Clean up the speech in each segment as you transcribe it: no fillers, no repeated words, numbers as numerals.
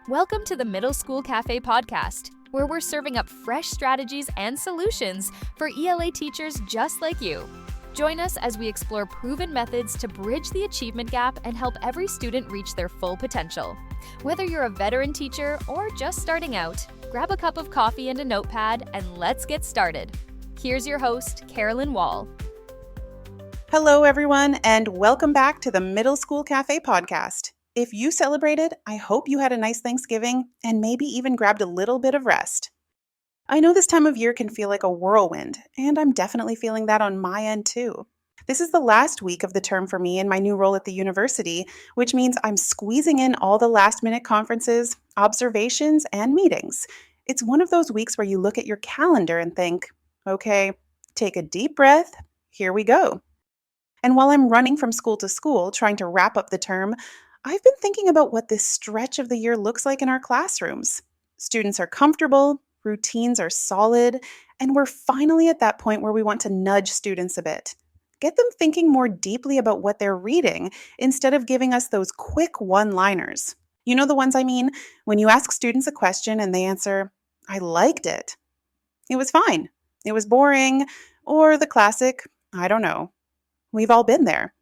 Welcome to the Middle School Cafe podcast, where we're serving up fresh strategies and solutions for ELA teachers just like you. Join us as we explore proven methods to bridge the achievement gap and help every student reach their full potential. Whether you're a veteran teacher or just starting out, grab a cup of coffee and a notepad and let's get started. Here's your host, Carolyn Wall. Hello, everyone, and welcome back to the Middle School Cafe podcast. If you celebrated, I hope you had a nice Thanksgiving and maybe even grabbed a little bit of rest. I know this time of year can feel like a whirlwind, and I'm definitely feeling that on my end too. This is the last week of the term for me in my new role at the university, which means I'm squeezing in all the last-minute conferences, observations, and meetings. It's one of those weeks where you look at your calendar and think, okay, take a deep breath, here we go. And while I'm running from school to school, trying to wrap up the term, I've been thinking about what this stretch of the year looks like in our classrooms. Students are comfortable, routines are solid, and we're finally at that point where we want to nudge students a bit. Get them thinking more deeply about what they're reading instead of giving us those quick one-liners. You know the ones I mean? When you ask students a question and they answer, "I liked it." It was fine. It was boring. Or the classic, "I don't know." We've all been there.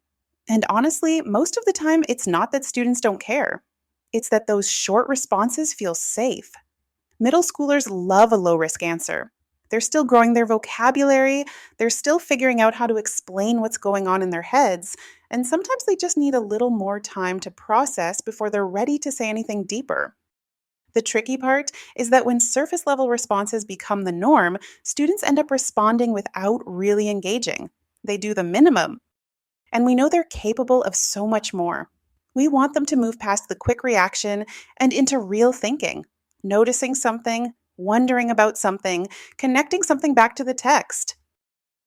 And honestly, most of the time, it's not that students don't care. It's that those short responses feel safe. Middle schoolers love a low-risk answer. They're still growing their vocabulary, they're still figuring out how to explain what's going on in their heads, and sometimes they just need a little more time to process before they're ready to say anything deeper. The tricky part is that when surface-level responses become the norm, students end up responding without really engaging. They do the minimum. And we know they're capable of so much more. We want them to move past the quick reaction and into real thinking, noticing something, wondering about something, connecting something back to the text.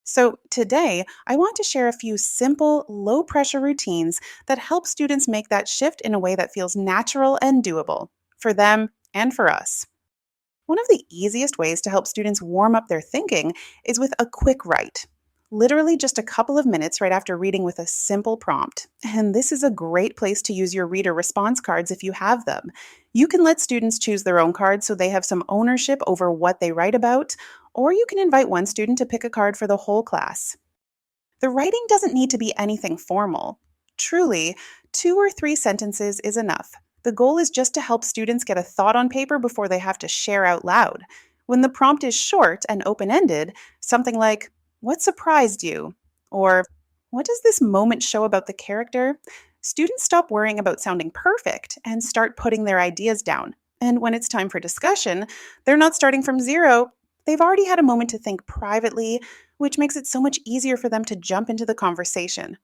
So today, I want to share a few simple, low-pressure routines that help students make that shift in a way that feels natural and doable for them and for us. One of the easiest ways to help students warm up their thinking is with a quick write. Literally just a couple of minutes right after reading with a simple prompt. And this is a great place to use your reader response cards if you have them. You can let students choose their own cards so they have some ownership over what they write about, or you can invite one student to pick a card for the whole class. The writing doesn't need to be anything formal. Truly, 2 or 3 sentences is enough. The goal is just to help students get a thought on paper before they have to share out loud. When the prompt is short and open-ended, something like, "What surprised you?" Or, "What does this moment show about the character?" Students stop worrying about sounding perfect and start putting their ideas down. And when it's time for discussion, they're not starting from zero. They've already had a moment to think privately, which makes it so much easier for them to jump into the conversation.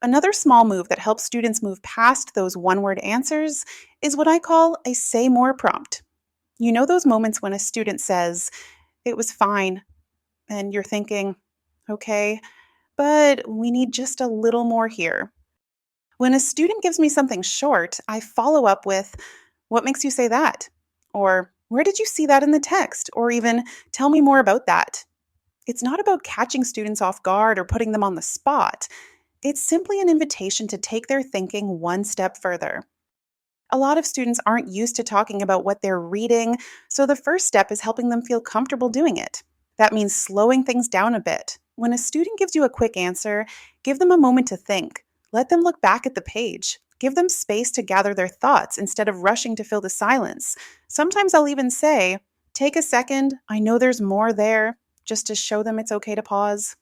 Another small move that helps students move past those one-word answers is what I call a say more prompt. You know those moments when a student says, "It was fine," and you're thinking, okay, but we need just a little more here. When a student gives me something short, I follow up with, "What makes you say that?" Or, "Where did you see that in the text?" Or even, "Tell me more about that." It's not about catching students off guard or putting them on the spot. It's simply an invitation to take their thinking one step further. A lot of students aren't used to talking about what they're reading, so the first step is helping them feel comfortable doing it. That means slowing things down a bit. When a student gives you a quick answer, give them a moment to think. Let them look back at the page. Give them space to gather their thoughts instead of rushing to fill the silence. Sometimes I'll even say, "Take a second, I know there's more there," just to show them it's okay to pause.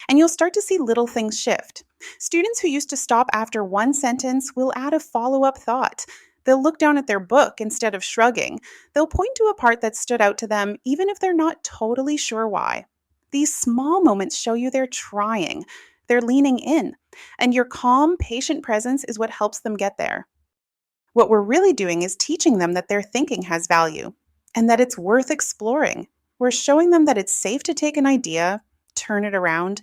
And you'll start to see little things shift. Students who used to stop after one sentence will add a follow-up thought. They'll look down at their book instead of shrugging. They'll point to a part that stood out to them, even if they're not totally sure why. These small moments show you they're trying. They're leaning in. And your calm, patient presence is what helps them get there. What we're really doing is teaching them that their thinking has value and that it's worth exploring. We're showing them that it's safe to take an idea, turn it around,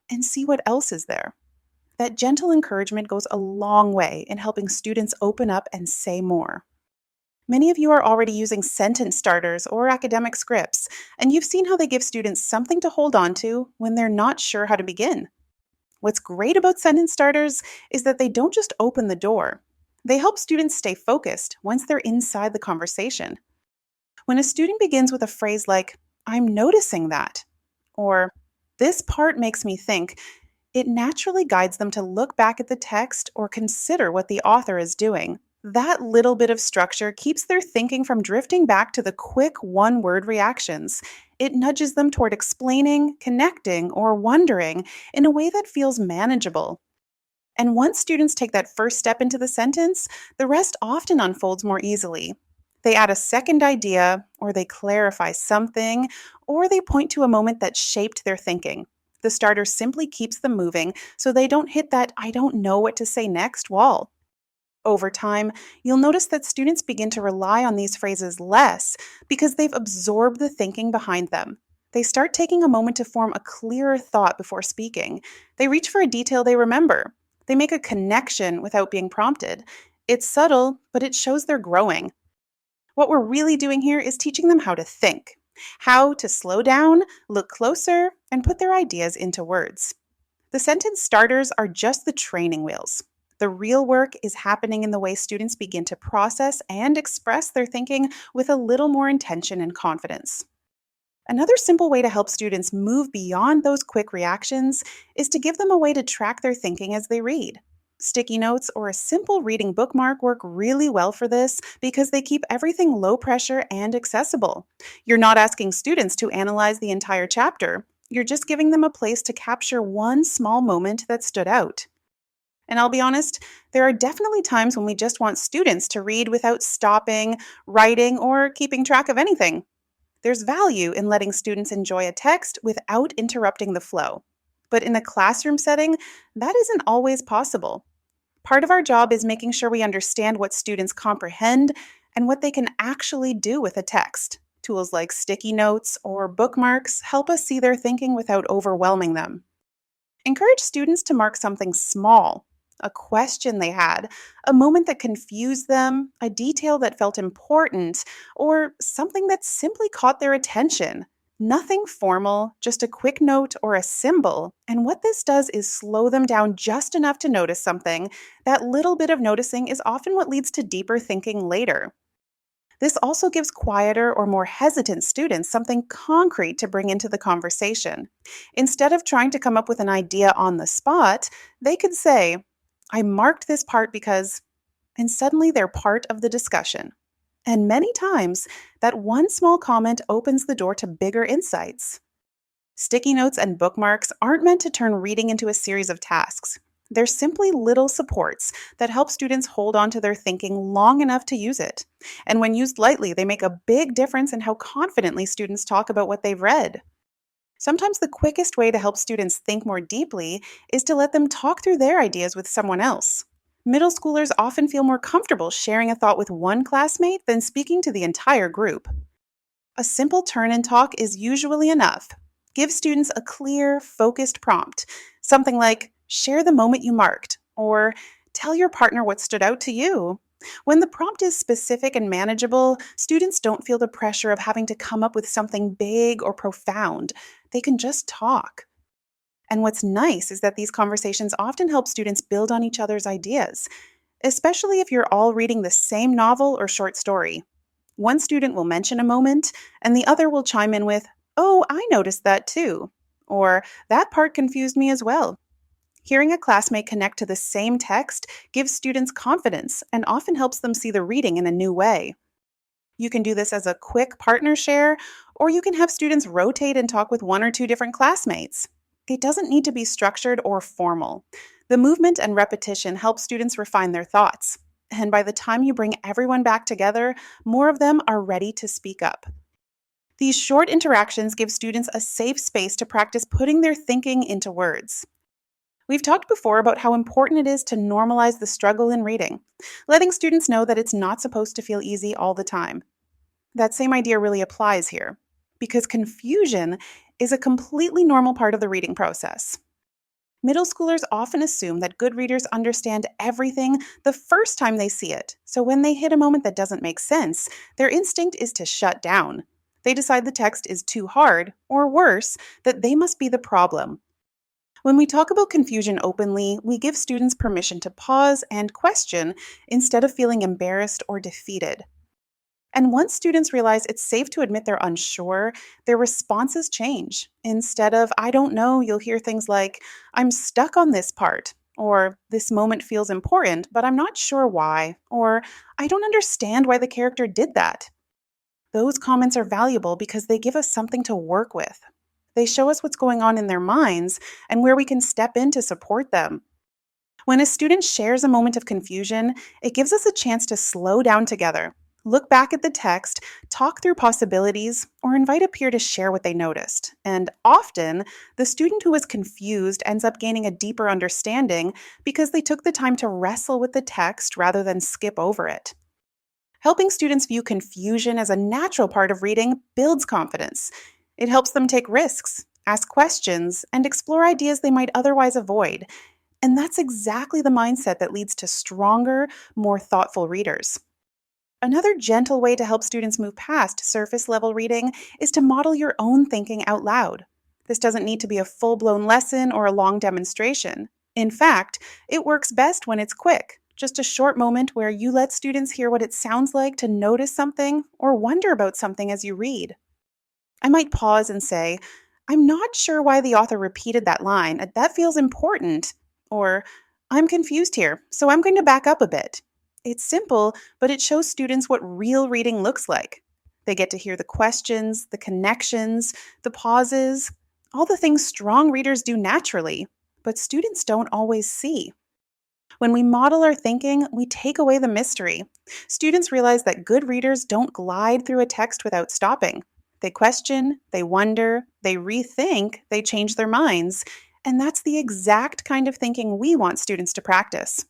and see what else is there. That gentle encouragement goes a long way in helping students open up and say more. Many of you are already using sentence starters or academic scripts, and you've seen how they give students something to hold on to when they're not sure how to begin. What's great about sentence starters is that they don't just open the door. They help students stay focused once they're inside the conversation. When a student begins with a phrase like, "I'm noticing that," or "this part makes me think," it naturally guides them to look back at the text or consider what the author is doing. That little bit of structure keeps their thinking from drifting back to the quick one word reactions. It nudges them toward explaining, connecting, or wondering in a way that feels manageable. And once students take that first step into the sentence, the rest often unfolds more easily. They add a second idea, or they clarify something, or they point to a moment that shaped their thinking. The starter simply keeps them moving so they don't hit that "I don't know what to say next" wall. Over time, you'll notice that students begin to rely on these phrases less because they've absorbed the thinking behind them. They start taking a moment to form a clearer thought before speaking. They reach for a detail they remember. They make a connection without being prompted. It's subtle, but it shows they're growing. What we're really doing here is teaching them how to think, how to slow down, look closer, and put their ideas into words. The sentence starters are just the training wheels. The real work is happening in the way students begin to process and express their thinking with a little more intention and confidence. Another simple way to help students move beyond those quick reactions is to give them a way to track their thinking as they read. Sticky notes or a simple reading bookmark work really well for this because they keep everything low pressure and accessible. You're not asking students to analyze the entire chapter. You're just giving them a place to capture one small moment that stood out. And I'll be honest, there are definitely times when we just want students to read without stopping, writing, or keeping track of anything. There's value in letting students enjoy a text without interrupting the flow. But in a classroom setting, that isn't always possible. Part of our job is making sure we understand what students comprehend and what they can actually do with a text. Tools like sticky notes or bookmarks help us see their thinking without overwhelming them. Encourage students to mark something small, a question they had, a moment that confused them, a detail that felt important, or something that simply caught their attention. Nothing formal, just a quick note or a symbol. And what this does is slow them down just enough to notice something. That little bit of noticing is often what leads to deeper thinking later. This also gives quieter or more hesitant students something concrete to bring into the conversation. Instead of trying to come up with an idea on the spot, they could say, "I marked this part because," and suddenly they're part of the discussion. And many times, that one small comment opens the door to bigger insights. Sticky notes and bookmarks aren't meant to turn reading into a series of tasks. They're simply little supports that help students hold on to their thinking long enough to use it. And when used lightly, they make a big difference in how confidently students talk about what they've read. Sometimes the quickest way to help students think more deeply is to let them talk through their ideas with someone else. Middle schoolers often feel more comfortable sharing a thought with one classmate than speaking to the entire group. A simple turn and talk is usually enough. Give students a clear, focused prompt. Something like, "Share the moment you marked," or "Tell your partner what stood out to you." When the prompt is specific and manageable, students don't feel the pressure of having to come up with something big or profound. They can just talk. And what's nice is that these conversations often help students build on each other's ideas, especially if you're all reading the same novel or short story. One student will mention a moment, and the other will chime in with, "Oh, I noticed that too," or "That part confused me as well." Hearing a classmate connect to the same text gives students confidence and often helps them see the reading in a new way. You can do this as a quick partner share, or you can have students rotate and talk with one or two different classmates. It doesn't need to be structured or formal. The movement and repetition help students refine their thoughts. And by the time you bring everyone back together, more of them are ready to speak up. These short interactions give students a safe space to practice putting their thinking into words. We've talked before about how important it is to normalize the struggle in reading, letting students know that it's not supposed to feel easy all the time. That same idea really applies here, because confusion is a completely normal part of the reading process. Middle schoolers often assume that good readers understand everything the first time they see it, so when they hit a moment that doesn't make sense, their instinct is to shut down. They decide the text is too hard, or worse, that they must be the problem. When we talk about confusion openly, we give students permission to pause and question instead of feeling embarrassed or defeated. And once students realize it's safe to admit they're unsure, their responses change. Instead of, I don't know, you'll hear things like, I'm stuck on this part, or this moment feels important, but I'm not sure why, or I don't understand why the character did that. Those comments are valuable because they give us something to work with. They show us what's going on in their minds and where we can step in to support them. When a student shares a moment of confusion, it gives us a chance to slow down together, look back at the text, talk through possibilities, or invite a peer to share what they noticed. And often, the student who is confused ends up gaining a deeper understanding because they took the time to wrestle with the text rather than skip over it. Helping students view confusion as a natural part of reading builds confidence. It helps them take risks, ask questions, and explore ideas they might otherwise avoid. And that's exactly the mindset that leads to stronger, more thoughtful readers. Another gentle way to help students move past surface-level reading is to model your own thinking out loud. This doesn't need to be a full-blown lesson or a long demonstration. In fact, it works best when it's quick. Just a short moment where you let students hear what it sounds like to notice something or wonder about something as you read. I might pause and say, I'm not sure why the author repeated that line. That feels important. Or, I'm confused here, so I'm going to back up a bit. It's simple, but it shows students what real reading looks like. They get to hear the questions, the connections, the pauses, all the things strong readers do naturally, but students don't always see. When we model our thinking, we take away the mystery. Students realize that good readers don't glide through a text without stopping. They question, they wonder, they rethink, they change their minds, and that's the exact kind of thinking we want students to practice.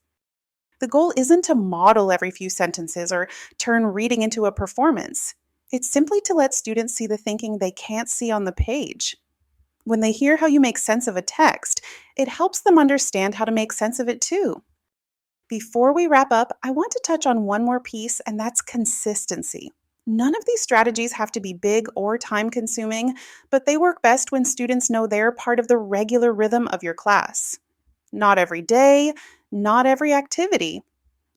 The goal isn't to model every few sentences or turn reading into a performance. It's simply to let students see the thinking they can't see on the page. When they hear how you make sense of a text, it helps them understand how to make sense of it too. Before we wrap up, I want to touch on one more piece, and that's consistency. None of these strategies have to be big or time-consuming, but they work best when students know they're part of the regular rhythm of your class. Not every day, not every activity,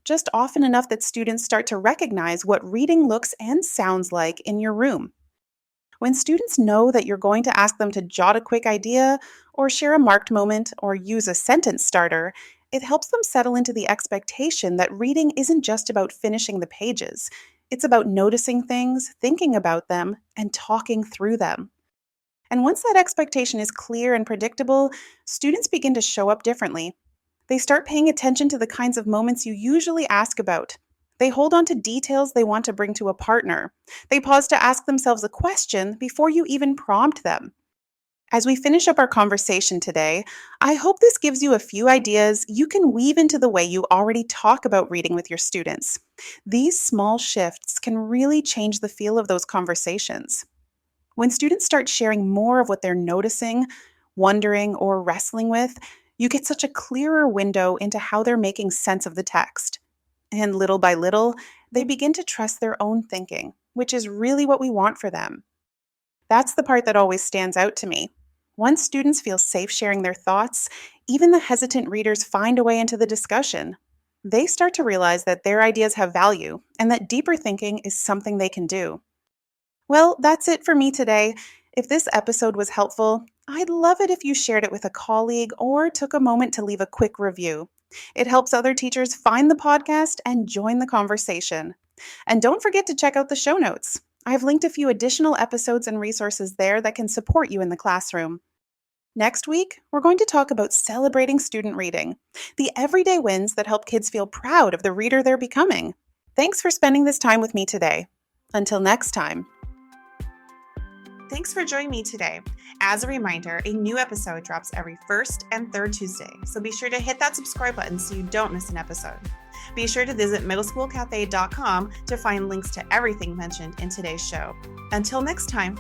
just often enough that students start to recognize what reading looks and sounds like in your room. When students know that you're going to ask them to jot a quick idea, or share a marked moment, or use a sentence starter, it helps them settle into the expectation that reading isn't just about finishing the pages. It's about noticing things, thinking about them, and talking through them. And once that expectation is clear and predictable, students begin to show up differently. They start paying attention to the kinds of moments you usually ask about. They hold on to details they want to bring to a partner. They pause to ask themselves a question before you even prompt them. As we finish up our conversation today, I hope this gives you a few ideas you can weave into the way you already talk about reading with your students. These small shifts can really change the feel of those conversations. When students start sharing more of what they're noticing, wondering, or wrestling with, you get such a clearer window into how they're making sense of the text. And little by little, they begin to trust their own thinking, which is really what we want for them. That's the part that always stands out to me. Once students feel safe sharing their thoughts, even the hesitant readers find a way into the discussion. They start to realize that their ideas have value and that deeper thinking is something they can do. Well, that's it for me today. If this episode was helpful, I'd love it if you shared it with a colleague or took a moment to leave a quick review. It helps other teachers find the podcast and join the conversation. And don't forget to check out the show notes. I've linked a few additional episodes and resources there that can support you in the classroom. Next week, we're going to talk about celebrating student reading, the everyday wins that help kids feel proud of the reader they're becoming. Thanks for spending this time with me today. Until next time. Thanks for joining me today. As a reminder, a new episode drops every first and third Tuesday, so be sure to hit that subscribe button so you don't miss an episode. Be sure to visit middleschoolcafe.com to find links to everything mentioned in today's show. Until next time.